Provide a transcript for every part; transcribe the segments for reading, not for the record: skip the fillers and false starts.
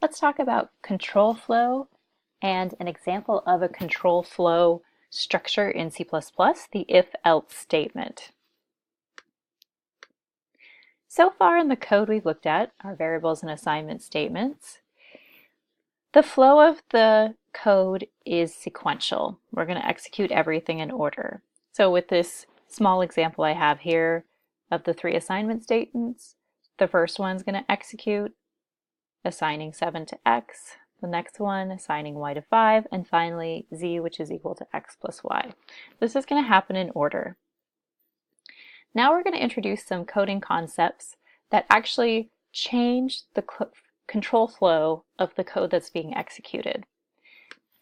Let's talk about control flow and an example of a control flow structure in C++, the if-else statement. So far in the code we've looked at, our variables and assignment statements, the flow of the code is sequential. We're going to execute everything in order. So with this small example I have here of the 3 assignment statements, the first one's going to execute assigning 7 to x, the next one assigning y to 5, and finally z, which is equal to x plus y. This is going to happen in order. Now we're going to introduce some coding concepts that actually change the control flow of the code that's being executed.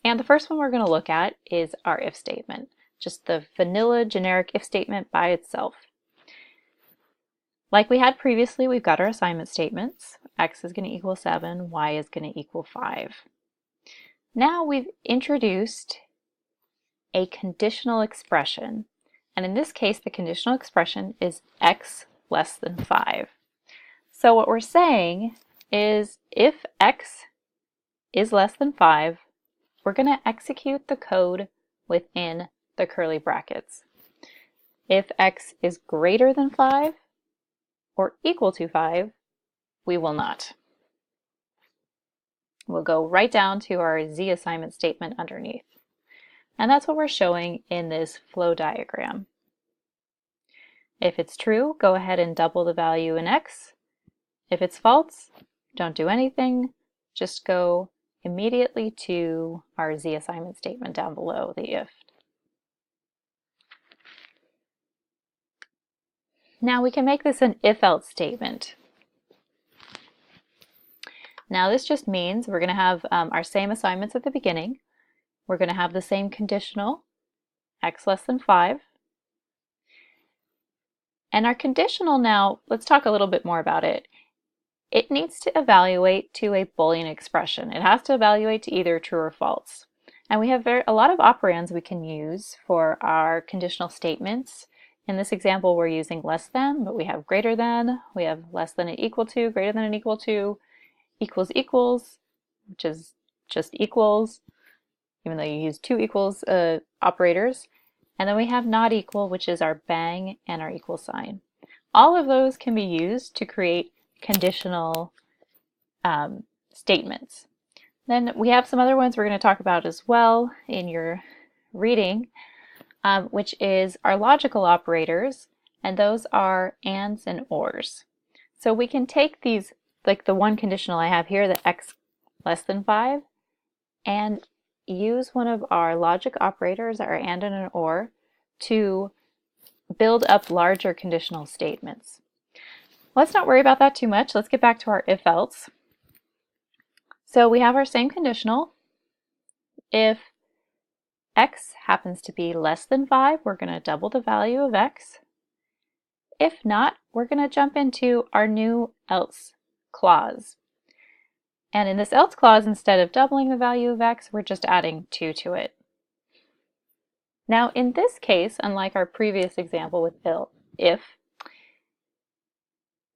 And the first one we're going to look at is our if statement, just the vanilla generic if statement by itself. Like we had previously, we've got our assignment statements. X is going to equal 7, y is going to equal 5. Now we've introduced a conditional expression, and in this case the conditional expression is x less than 5. So what we're saying is if x is less than 5, we're going to execute the code within the curly brackets. If x is greater than 5, or equal to 5, we will not. We'll go right down to our z assignment statement underneath. And that's what we're showing in this flow diagram. If it's true, go ahead and double the value in x. If it's false, don't do anything. Just go immediately to our z assignment statement down below, the if. Now we can make this an if-else statement. Now this just means we're going to have our same assignments at the beginning. We're going to have the same conditional, x less than 5. And our conditional now, let's talk a little bit more about it. It needs to evaluate to a Boolean expression. It has to evaluate to either true or false. And we have a lot of operands we can use for our conditional statements. In this example, we're using less than, but we have greater than, we have less than and equal to, greater than and equal to, equals equals, which is just equals, even though you use 2 equals operators. And then we have not equal, which is our bang and our equal sign. All of those can be used to create conditional statements. Then we have some other ones we're going to talk about as well in your reading, which is our logical operators, and those are ands and ors. So we can take these, like the one conditional I have here, the x less than 5, and use one of our logic operators, our and an or, to build up larger conditional statements. Let's not worry about that too much. Let's get back to our if-else. So we have our same conditional. If x happens to be less than 5, we're going to double the value of x. If not, we're going to jump into our new else clause. And in this else clause, instead of doubling the value of x, we're just adding 2 to it. Now in this case, unlike our previous example with if,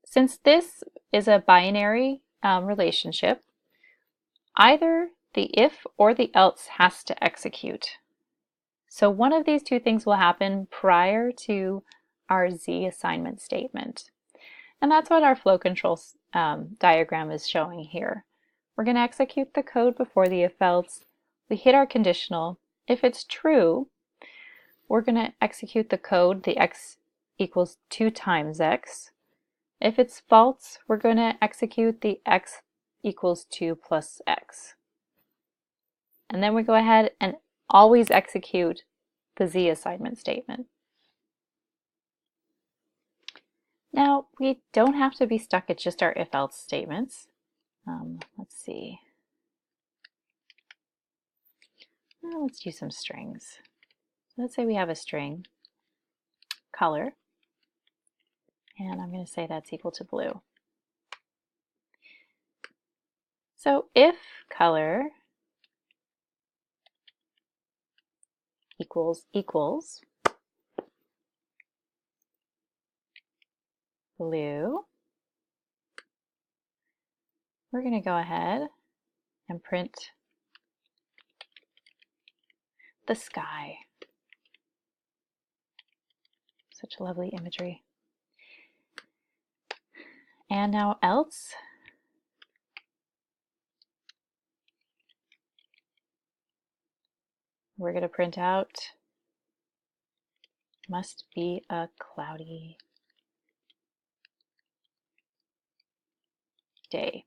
since this is a binary relationship, either the if or the else has to execute. So one of these two things will happen prior to our z assignment statement. And that's what our flow control diagram is showing here. We're going to execute the code before the if-else. We hit our conditional. If it's true, we're going to execute the code, the x equals 2 times x. If it's false, we're going to execute the x equals 2 plus x. And then we go ahead and always execute the z assignment statement. Now, we don't have to be stuck at just our if-else statements. Let's see. Well, let's do some strings. Let's say we have a string, color, and I'm going to say that's equal to blue. So if color equals blue, we're going to go ahead and print the sky. Such lovely imagery. And now else. We're going to print out must be a cloudy day.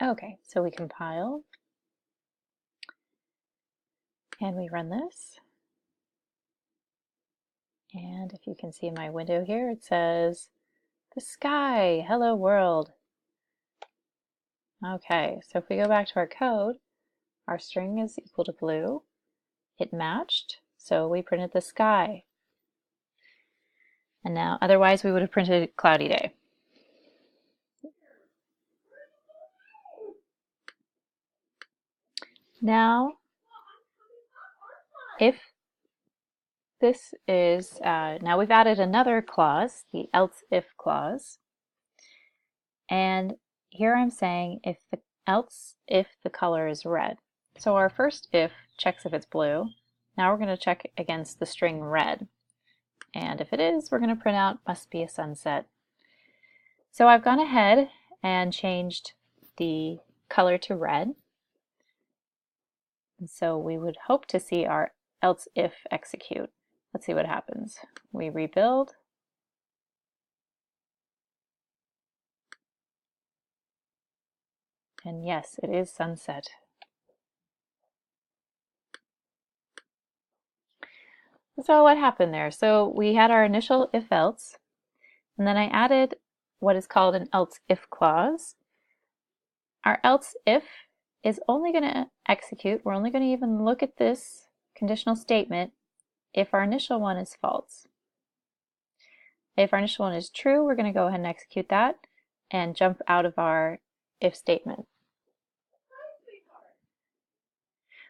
Okay, so we compile and we run this. And if you can see in my window here, it says, the sky, hello world. Okay, so if we go back to our code, our string is equal to blue. It matched, so we printed the sky. And now, otherwise we would have printed cloudy day. Now, if this is, now we've added another clause, the else if clause. And here I'm saying else if the color is red. So our first if checks if it's blue. Now we're going to check against the string red. And if it is, we're going to print out must be a sunset. So I've gone ahead and changed the color to red. And so we would hope to see our else if execute. Let's see what happens. We rebuild. And yes, it is sunset. So what happened there? So we had our initial if else, and then I added what is called an else if clause. Our else if is only going to execute, we're only going to even look at this conditional statement if our initial one is false. If our initial one is true, we're going to go ahead and execute that and jump out of our if statement.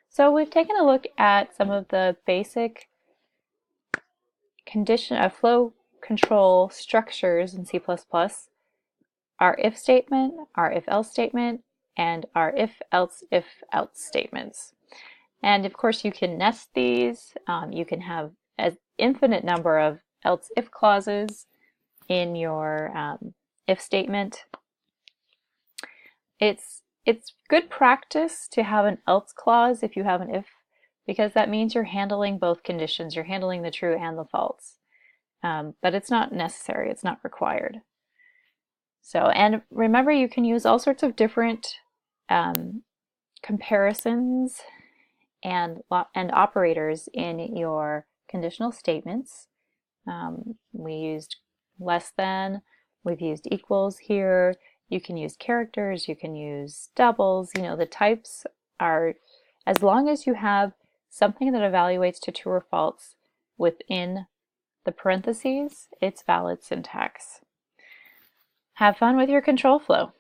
So we've taken a look at some of the basic flow control structures in C++, our if statement, our if else statement, and our if else statements. And of course you can nest these. You can have an infinite number of else if clauses in your if statement. It's good practice to have an else clause if you have an if, because that means you're handling both conditions. You're handling the true and the false. But it's not necessary, it's not required. So, and remember, you can use all sorts of different comparisons and operators in your conditional statements. We used less than, we've used equals here. You can use characters, you can use doubles. You know, the types are, as long as you have something that evaluates to true or false within the parentheses, it's valid syntax. Have fun with your control flow.